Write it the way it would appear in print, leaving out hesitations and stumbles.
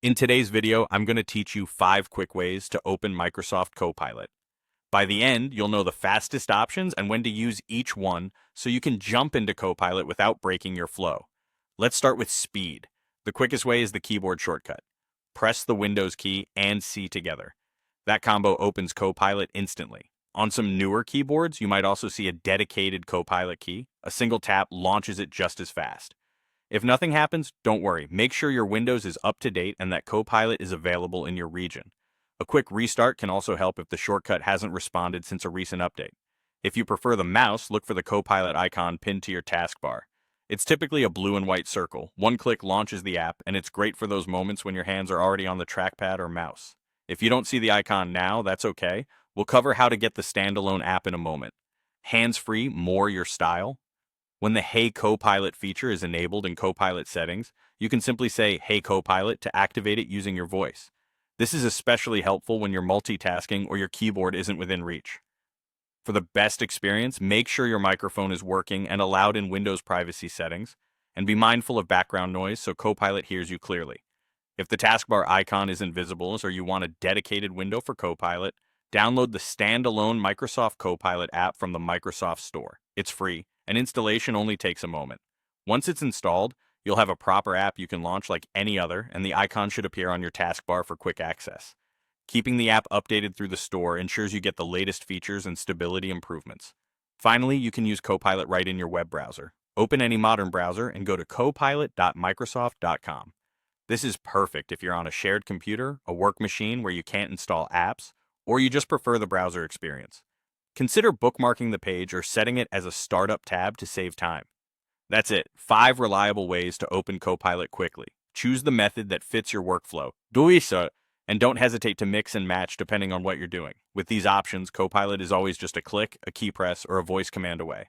In today's video, I'm going to teach you 5 quick ways to open Microsoft Copilot. By the end, you'll know the fastest options and when to use each one so you can jump into Copilot without breaking your flow. Let's start with speed. The quickest way is the keyboard shortcut. Press the Windows key and C together. That combo opens Copilot instantly. On some newer keyboards, you might also see a dedicated Copilot key. A single tap launches it just as fast. If nothing happens, don't worry. Make sure your Windows is up to date and that Copilot is available in your region. A quick restart can also help if the shortcut hasn't responded since a recent update. If you prefer the mouse, look for the Copilot icon pinned to your taskbar. It's typically a blue and white circle. One click launches the app, and it's great for those moments when your hands are already on the trackpad or mouse. If you don't see the icon now, that's okay. We'll cover how to get the standalone app in a moment. Hands-free, more your style. When the Hey Copilot feature is enabled in Copilot settings, you can simply say Hey Copilot to activate it using your voice. This is especially helpful when you're multitasking or your keyboard isn't within reach. For the best experience, make sure your microphone is working and allowed in Windows privacy settings, and be mindful of background noise so Copilot hears you clearly. If the taskbar icon isn't visible or you want a dedicated window for Copilot, download the standalone Microsoft Copilot app from the Microsoft Store. It's free, and installation only takes a moment. Once it's installed, you'll have a proper app you can launch like any other, and the icon should appear on your taskbar for quick access. Keeping the app updated through the store ensures you get the latest features and stability improvements. Finally, you can use Copilot right in your web browser. Open any modern browser and go to copilot.microsoft.com. This is perfect if you're on a shared computer, a work machine where you can't install apps, or you just prefer the browser experience. Consider bookmarking the page or setting it as a startup tab to save time. That's it, 5 reliable ways to open Copilot quickly. Choose the method that fits your workflow. And don't hesitate to mix and match depending on what you're doing. With these options, Copilot is always just a click, a key press, or a voice command away.